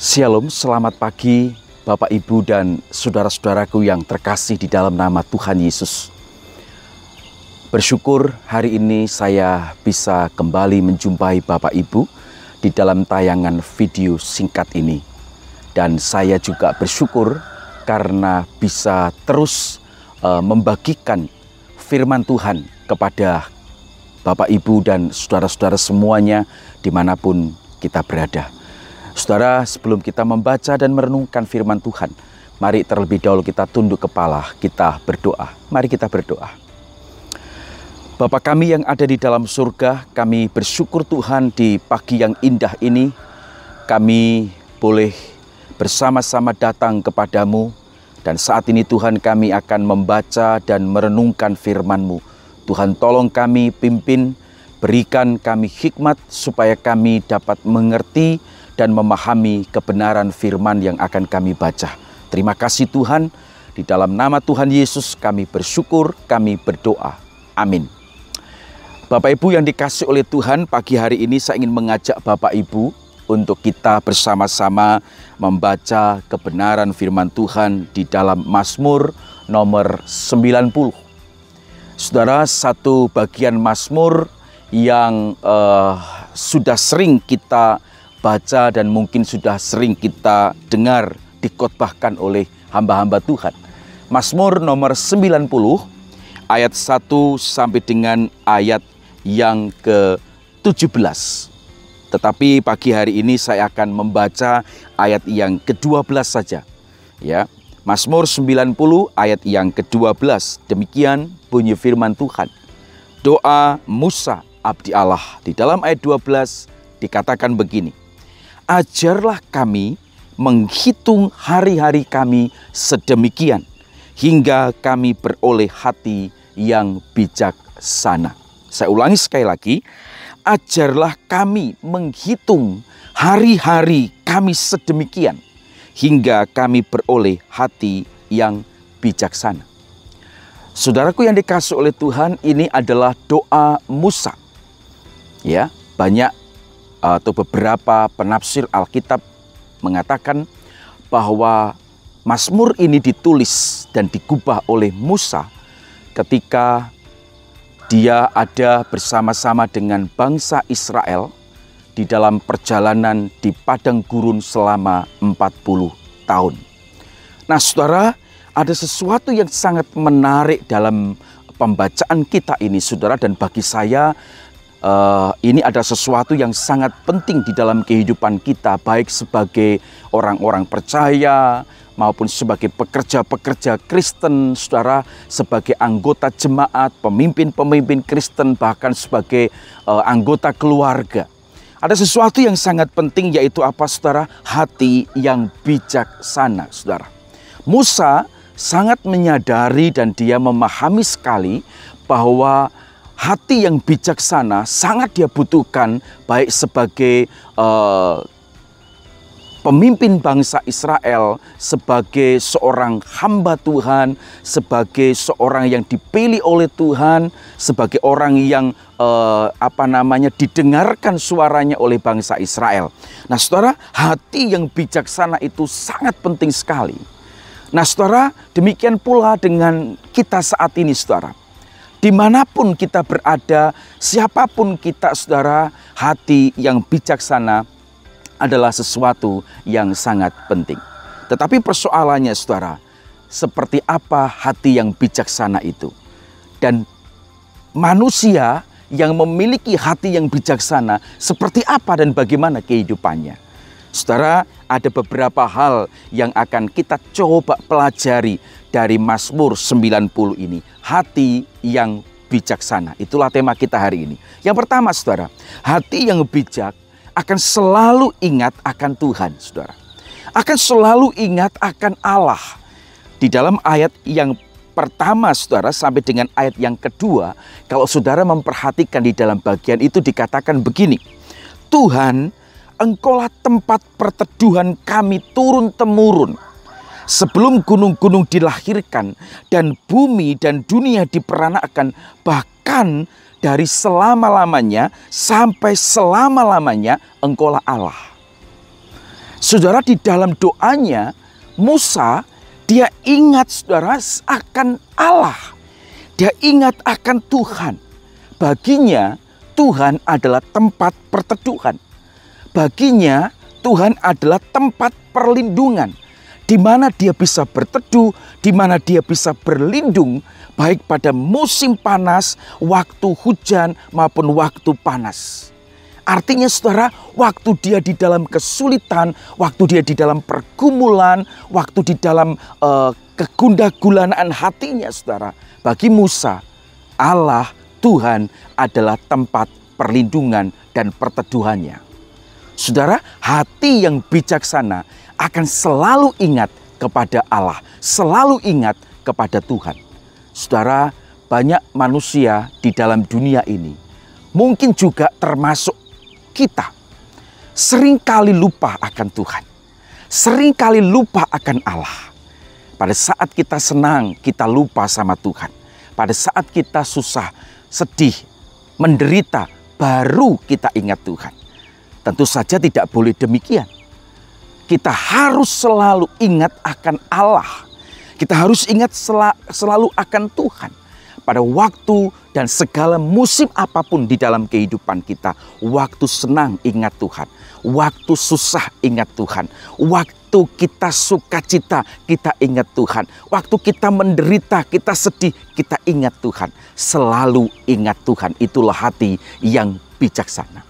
Shalom, selamat pagi Bapak Ibu dan saudara-saudaraku yang terkasih di dalam nama Tuhan Yesus. Bersyukur hari ini saya bisa kembali menjumpai Bapak Ibu di dalam tayangan video singkat ini. Dan saya juga bersyukur karena bisa terus membagikan firman Tuhan kepada Bapak Ibu dan saudara-saudara semuanya dimanapun kita berada. Saudara, sebelum kita membaca dan merenungkan firman Tuhan, mari terlebih dahulu kita tunduk kepala, kita berdoa. Mari kita berdoa. Bapa kami yang ada di dalam surga, kami bersyukur Tuhan di pagi yang indah ini, kami boleh bersama-sama datang kepadamu. Dan saat ini Tuhan, kami akan membaca dan merenungkan firman-Mu. Tuhan, tolong kami pimpin, berikan kami hikmat supaya kami dapat mengerti dan memahami kebenaran firman yang akan kami baca. Terima kasih Tuhan, di dalam nama Tuhan Yesus kami bersyukur, kami berdoa. Amin. Bapak Ibu yang dikasihi oleh Tuhan, pagi hari ini saya ingin mengajak Bapak Ibu untuk kita bersama-sama membaca kebenaran firman Tuhan di dalam Mazmur nomor 90. Saudara, satu bagian Mazmur yang sudah sering kita baca dan mungkin sudah sering kita dengar dikhotbahkan oleh hamba-hamba Tuhan. Mazmur nomor 90 ayat 1 sampai dengan ayat yang ke-17. Tetapi pagi hari ini saya akan membaca ayat yang ke-12 saja. Ya, Mazmur 90 ayat yang ke-12. Demikian bunyi firman Tuhan. Doa Musa abdi Allah. Di dalam ayat 12 dikatakan begini. Ajarlah kami menghitung hari-hari kami sedemikian, hingga kami beroleh hati yang bijaksana. Saya ulangi sekali lagi, ajarlah kami menghitung hari-hari kami sedemikian, hingga kami beroleh hati yang bijaksana. Saudaraku yang dikasihi oleh Tuhan, ini adalah doa Musa. Ya, banyak atau beberapa penafsir Alkitab mengatakan bahwa Mazmur ini ditulis dan digubah oleh Musa ketika dia ada bersama-sama dengan bangsa Israel di dalam perjalanan di padang gurun selama 40 tahun. Nah, saudara, ada sesuatu yang sangat menarik dalam pembacaan kita ini, saudara, dan bagi saya ini ada sesuatu yang sangat penting di dalam kehidupan kita, baik sebagai orang-orang percaya maupun sebagai pekerja-pekerja Kristen, saudara, sebagai anggota jemaat, pemimpin-pemimpin Kristen, bahkan sebagai anggota keluarga. Ada sesuatu yang sangat penting, yaitu apa, saudara? Hati yang bijaksana, saudara. Musa sangat menyadari dan dia memahami sekali bahwa hati yang bijaksana sangat dia butuhkan, baik sebagai pemimpin bangsa Israel, sebagai seorang hamba Tuhan, sebagai seorang yang dipilih oleh Tuhan, sebagai orang yang didengarkan suaranya oleh bangsa Israel. Nah, saudara, hati yang bijaksana itu sangat penting sekali. Nah, saudara, demikian pula dengan kita saat ini, saudara. Dimanapun kita berada, siapapun kita, saudara, hati yang bijaksana adalah sesuatu yang sangat penting. Tetapi persoalannya, saudara, seperti apa hati yang bijaksana itu? Dan manusia yang memiliki hati yang bijaksana, seperti apa dan bagaimana kehidupannya? Saudara, ada beberapa hal yang akan kita coba pelajari dari Mazmur 90 ini. Hati yang bijaksana. Itulah tema kita hari ini. Yang pertama, saudara, hati yang bijak akan selalu ingat akan Tuhan, saudara. Akan selalu ingat akan Allah. Di dalam ayat yang pertama, saudara, sampai dengan ayat yang kedua, kalau saudara memperhatikan di dalam bagian itu dikatakan begini. Tuhan, Engkaulah tempat perteduhan kami turun-temurun. Sebelum gunung-gunung dilahirkan dan bumi dan dunia diperanakkan, bahkan dari selama-lamanya sampai selama-lamanya Engkaulah Allah. Saudara, di dalam doanya Musa, dia ingat saudara akan Allah. Dia ingat akan Tuhan. Baginya Tuhan adalah tempat perteduhan. Baginya Tuhan adalah tempat perlindungan, di mana dia bisa berteduh, di mana dia bisa berlindung, baik pada musim panas, waktu hujan, maupun waktu panas. Artinya saudara, waktu dia di dalam kesulitan, waktu dia di dalam pergumulan, waktu di dalam kegundah-gulanaan hatinya saudara, bagi Musa, Allah, Tuhan adalah tempat perlindungan dan perteduhannya. Saudara, hati yang bijaksana akan selalu ingat kepada Allah, selalu ingat kepada Tuhan. Saudara, banyak manusia di dalam dunia ini, mungkin juga termasuk kita, seringkali lupa akan Tuhan, seringkali lupa akan Allah. Pada saat kita senang, kita lupa sama Tuhan. Pada saat kita susah, sedih, menderita, baru kita ingat Tuhan. Tentu saja tidak boleh demikian. Kita harus selalu ingat akan Allah. Kita harus ingat selalu akan Tuhan. Pada waktu dan segala musim apapun di dalam kehidupan kita. Waktu senang ingat Tuhan. Waktu susah ingat Tuhan. Waktu kita sukacita kita ingat Tuhan. Waktu kita menderita, kita sedih, kita ingat Tuhan. Selalu ingat Tuhan. Itulah hati yang bijaksana.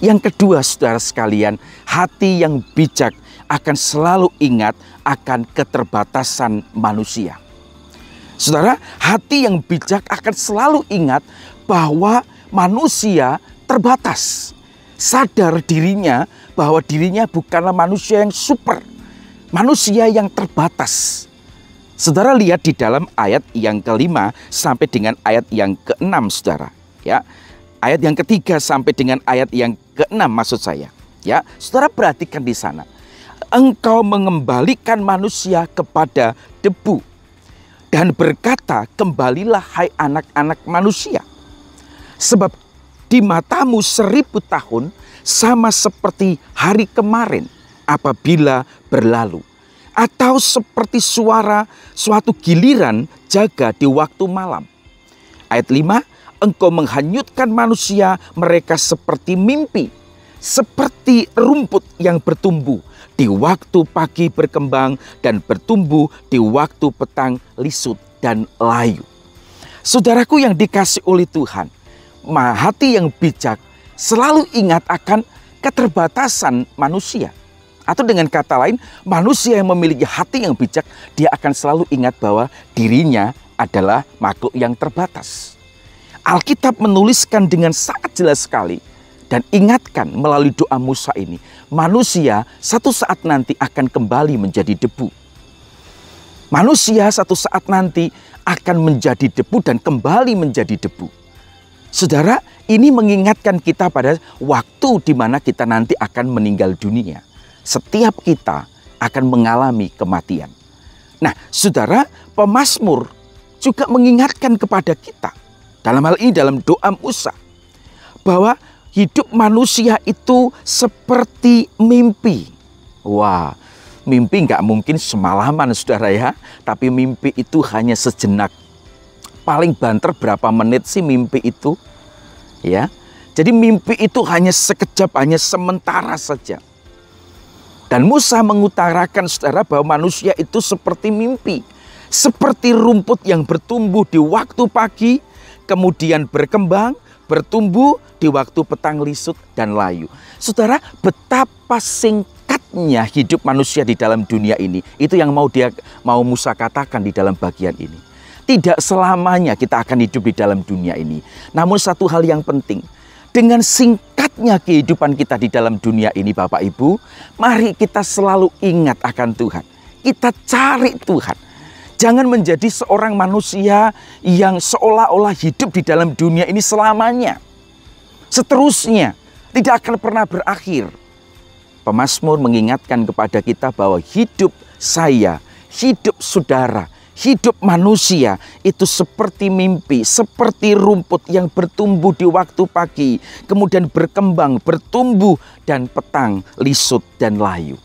Yang kedua, saudara sekalian, hati yang bijak akan selalu ingat akan keterbatasan manusia. Saudara, hati yang bijak akan selalu ingat bahwa manusia terbatas. Sadar dirinya bahwa dirinya bukanlah manusia yang super, manusia yang terbatas. Saudara lihat di dalam ayat yang ke-5 sampai dengan ayat yang ke-6, saudara. Ya, ayat yang ke-3 sampai dengan ayat yang ke-6 maksud saya. Ya, saudara perhatikan di sana. Engkau mengembalikan manusia kepada debu dan berkata, kembalilah hai anak-anak manusia. Sebab di matamu 1000 tahun sama seperti hari kemarin apabila berlalu. Atau seperti suara suatu giliran jaga di waktu malam. Ayat 5, engkau menghanyutkan manusia mereka seperti mimpi. Seperti rumput yang bertumbuh di waktu pagi berkembang dan bertumbuh di waktu petang lisut dan layu. Saudaraku yang dikasih oleh Tuhan, hati yang bijak selalu ingat akan keterbatasan manusia. Atau dengan kata lain, manusia yang memiliki hati yang bijak, dia akan selalu ingat bahwa dirinya adalah makhluk yang terbatas. Alkitab menuliskan dengan sangat jelas sekali dan ingatkan melalui doa Musa ini, manusia satu saat nanti akan kembali menjadi debu. Manusia satu saat nanti akan menjadi debu dan kembali menjadi debu. Saudara, ini mengingatkan kita pada waktu di mana kita nanti akan meninggal dunia. Setiap kita akan mengalami kematian. Nah, saudara, pemazmur juga mengingatkan kepada kita, dalam hal ini dalam doa Musa, bahwa hidup manusia itu seperti mimpi. Wah, mimpi nggak mungkin semalaman saudara ya. Tapi mimpi itu hanya sejenak. Paling banter berapa menit sih mimpi itu? Ya, jadi mimpi itu hanya sekejap, hanya sementara saja. Dan Musa mengutarakan saudara bahwa manusia itu seperti mimpi. Seperti rumput yang bertumbuh di waktu pagi, kemudian berkembang, bertumbuh di waktu petang lisut dan layu. Saudara, betapa singkatnya hidup manusia di dalam dunia ini. Itu yang mau Musa katakan di dalam bagian ini. Tidak selamanya kita akan hidup di dalam dunia ini. Namun satu hal yang penting, dengan singkatnya kehidupan kita di dalam dunia ini Bapak Ibu, mari kita selalu ingat akan Tuhan. Kita cari Tuhan. Jangan menjadi seorang manusia yang seolah-olah hidup di dalam dunia ini selamanya. Seterusnya, tidak akan pernah berakhir. Pemazmur mengingatkan kepada kita bahwa hidup saya, hidup saudara, hidup manusia itu seperti mimpi, seperti rumput yang bertumbuh di waktu pagi, kemudian berkembang, bertumbuh, dan petang lisut dan layu.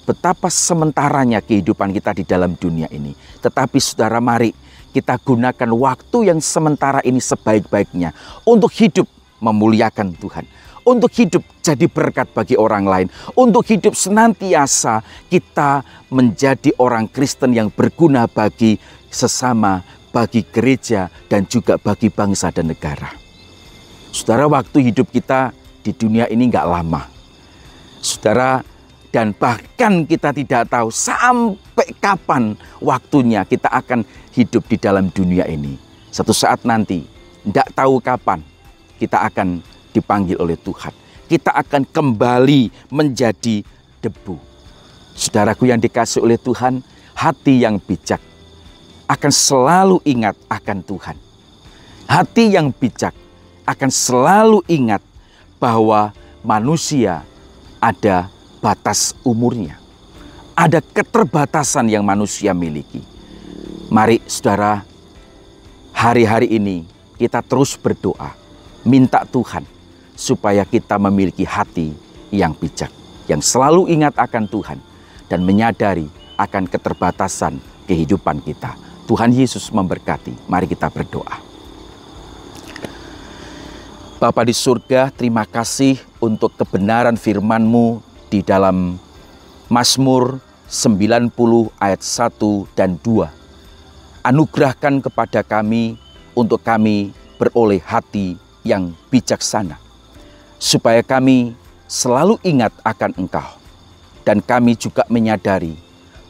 Betapa sementaranya kehidupan kita di dalam dunia ini. Tetapi saudara, mari kita gunakan waktu yang sementara ini sebaik-baiknya untuk hidup memuliakan Tuhan, untuk hidup jadi berkat bagi orang lain, untuk hidup senantiasa kita menjadi orang Kristen yang berguna bagi sesama, bagi gereja, dan juga bagi bangsa dan negara. Saudara, waktu hidup kita di dunia ini nggak lama. Saudara, dan bahkan kita tidak tahu sampai kapan waktunya kita akan hidup di dalam dunia ini. Satu saat nanti, tidak tahu kapan kita akan dipanggil oleh Tuhan. Kita akan kembali menjadi debu. Saudaraku yang dikasihi oleh Tuhan, hati yang bijak akan selalu ingat akan Tuhan. Hati yang bijak akan selalu ingat bahwa manusia ada batas umurnya. Ada keterbatasan yang manusia miliki. Mari saudara, hari-hari ini kita terus berdoa, minta Tuhan supaya kita memiliki hati yang bijak, yang selalu ingat akan Tuhan dan menyadari akan keterbatasan kehidupan kita. Tuhan Yesus memberkati. Mari kita berdoa. Bapa di surga, terima kasih untuk kebenaran firman-Mu di dalam Mazmur 90 ayat 1 dan 2. Anugerahkan kepada kami untuk kami beroleh hati yang bijaksana, supaya kami selalu ingat akan Engkau. Dan kami juga menyadari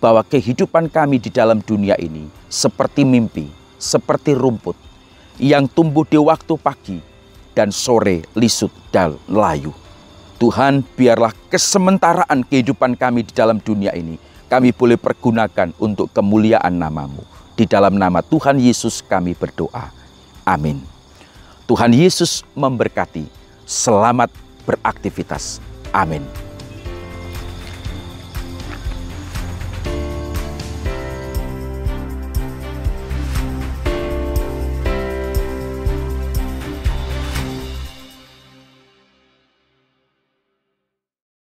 bahwa kehidupan kami di dalam dunia ini seperti mimpi, seperti rumput yang tumbuh di waktu pagi dan sore lisut dan layu. Tuhan, biarlah kesementaraan kehidupan kami di dalam dunia ini kami boleh pergunakan untuk kemuliaan nama-Mu. Di dalam nama Tuhan Yesus kami berdoa. Amin. Tuhan Yesus memberkati. Selamat beraktivitas. Amin.